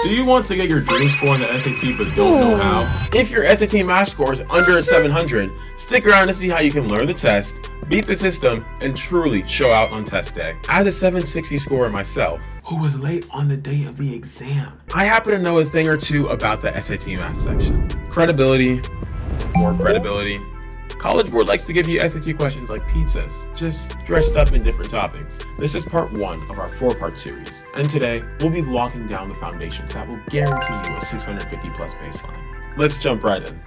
Do you want to get your dream score on the SAT but don't know how? If your SAT math score is under a 700, stick around to see how you can learn the test, beat the system, and truly show out on test day. As a 760 scorer myself, who was late on the day of the exam, I happen to know a thing or two about the SAT math section. Credibility, more credibility. College Board likes to give you SAT questions like pizzas, just dressed up in different toppings. This is part 1 of our 4-part series, and today we'll be locking down the foundations that will guarantee you a 650 plus baseline. Let's jump right in.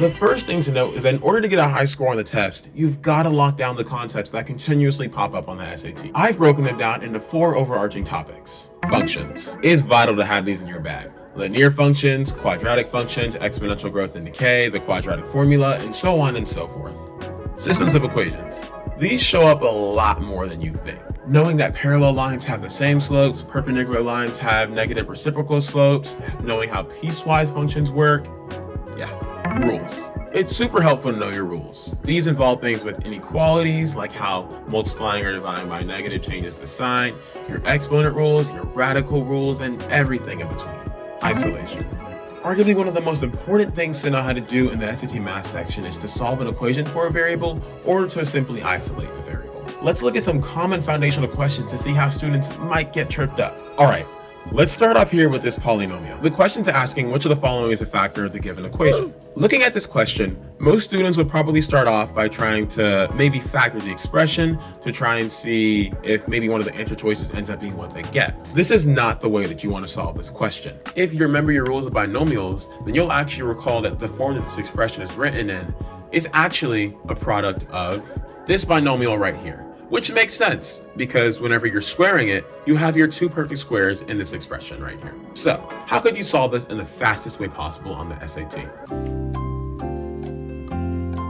The first thing to note is that in order to get a high score on the test, you've got to lock down the concepts that continuously pop up on the SAT. I've broken them down into 4 overarching topics. Functions. It is vital to have these in your bag. Linear functions, quadratic functions, exponential growth and decay, the quadratic formula, and so on and so forth. Systems of equations. These show up a lot more than you think. Knowing that parallel lines have the same slopes, perpendicular lines have negative reciprocal slopes, knowing how piecewise functions work. Rules. It's super helpful to know your rules. These involve things with inequalities, like how multiplying or dividing by negative changes the sign, your exponent rules, your radical rules, and everything in between. Isolation. Arguably one of the most important things to know how to do in the SAT math section is to solve an equation for a variable or to simply isolate a variable. Let's look at some common foundational questions to see how students might get tripped up. Alright, let's start off here with this polynomial. The question's asking which of the following is a factor of the given equation. Looking at this question, most students would probably start off by trying to maybe factor the expression to try and see if maybe one of the answer choices ends up being what they get. This is not the way that you want to solve this question. If you remember your rules of binomials, then you'll actually recall that the form that this expression is written in is actually a product of this binomial right here. Which makes sense, because whenever you're squaring it, you have your 2 perfect squares in this expression right here. So, how could you solve this in the fastest way possible on the SAT?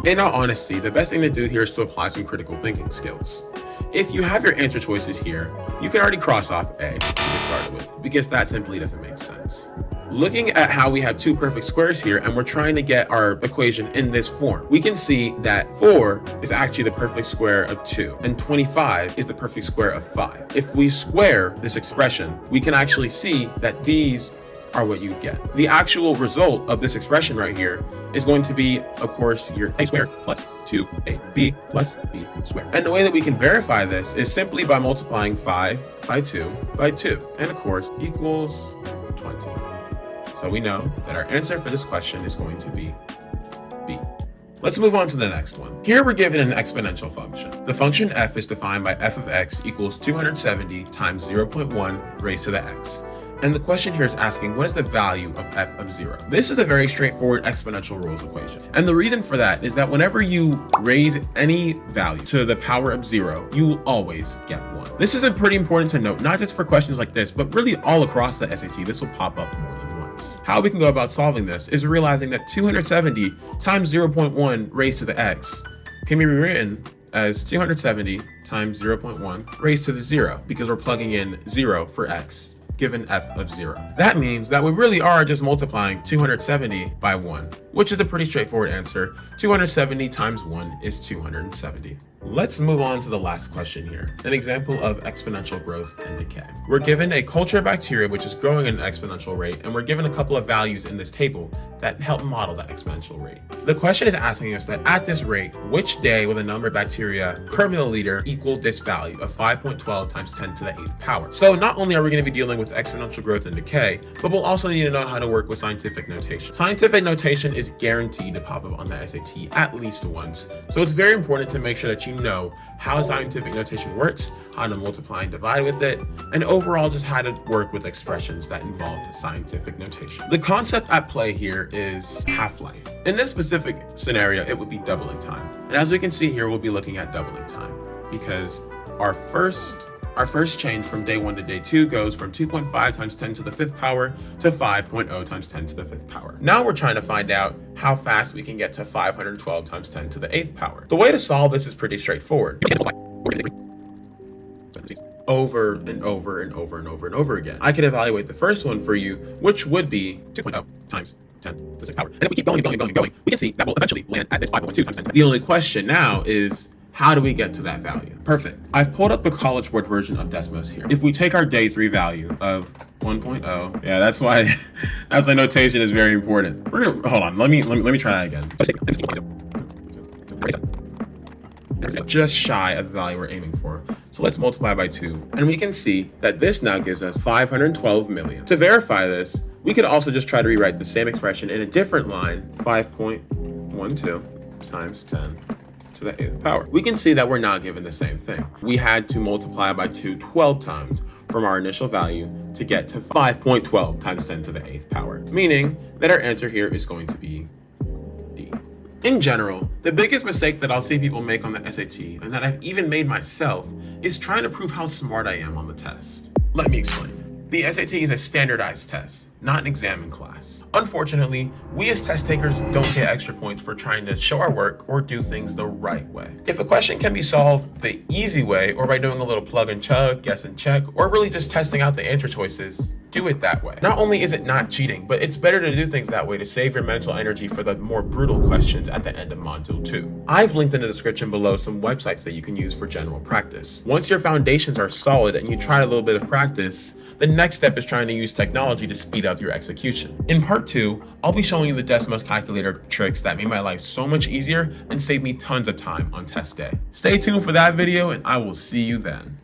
In all honesty, the best thing to do here is to apply some critical thinking skills. If you have your answer choices here, you can already cross off A to get started with, because that simply doesn't make sense. Looking at how we have 2 perfect squares here and we're trying to get our equation in this form, we can see that 4 is actually the perfect square of 2 and 25 is the perfect square of 5. If we square this expression, we can actually see that these are what you get. The actual result of this expression right here is going to be, of course, your a squared plus 2ab plus b squared. And the way that we can verify this is simply by multiplying 5 by 2 by 2, and of course equals 20. So we know that our answer for this question is going to be B. Let's move on to the next one. Here we're given an exponential function. The function f is defined by f of x equals 270 times 0.1 raised to the x. And the question here is asking, what is the value of f of 0? This is a very straightforward exponential rules equation. And the reason for that is that whenever you raise any value to the power of 0, you will always get 1. This is pretty important to note, not just for questions like this, but really all across the SAT. This will pop up more than once. How we can go about solving this is realizing that 270 times 0.1 raised to the x can be rewritten as 270 times 0.1 raised to the 0, because we're plugging in 0 for x, given f of 0. That means that we really are just multiplying 270 by 1, which is a pretty straightforward answer. 270 times 1 is 270. Let's move on to the last question here, an example of exponential growth and decay. We're given a culture of bacteria which is growing at an exponential rate, and we're given a couple of values in this table that help model that exponential rate. The question is asking us that at this rate, which day will the number of bacteria per milliliter equal this value of 5.12 times 10 to the 8th power? So not only are we going to be dealing with exponential growth and decay, but we'll also need to know how to work with scientific notation. Scientific notation is guaranteed to pop up on the SAT at least once, so it's very important to make sure that you know how scientific notation works, how to multiply and divide with it, and overall just how to work with expressions that involve scientific notation. The concept at play here is half-life. In this specific scenario, it would be doubling time. And as we can see here, we'll be looking at doubling time because our first change from day 1 to day 2 goes from 2.5 times 10 to the 5th power to 5.0 times 10 to the 5th power. Now we're trying to find out how fast we can get to 512 times 10 to the 8th power. The way to solve this is pretty straightforward. Over and over and over and over and over again. I could evaluate the first one for you, which would be 2.0 times 10 to the 6th power. And if we keep going, we can see that we'll eventually land at this 5.2 times 10 to the 8th power. The only question now is, how do we get to that value? Perfect. I've pulled up the College Board version of Desmos here. If we take our day 3 value of 1.0, yeah, that's why notation is very important. Hold on, let me try that again. Just shy of the value we're aiming for. So let's multiply by 2, and we can see that this now gives us 512 million. To verify this, we could also just try to rewrite the same expression in a different line, 5.12 times 10 to the 8th power. We can see that we're not given the same thing. We had to multiply by 2 12 times from our initial value to get to 5.12 times 10 to the 8th power, meaning that our answer here is going to be D. In general, the biggest mistake that I'll see people make on the SAT, and that I've even made myself, is trying to prove how smart I am on the test. Let me explain. The SAT is a standardized test, not an exam in class. Unfortunately, we as test takers don't get extra points for trying to show our work or do things the right way. If a question can be solved the easy way, or by doing a little plug and chug, guess and check, or really just testing out the answer choices, do it that way. Not only is it not cheating, but it's better to do things that way to save your mental energy for the more brutal questions at the end of Module 2. I've linked in the description below some websites that you can use for general practice. Once your foundations are solid and you try a little bit of practice, the next step is trying to use technology to speed up your execution. In part 2, I'll be showing you the Desmos calculator tricks that made my life so much easier and saved me tons of time on test day. Stay tuned for that video, and I will see you then.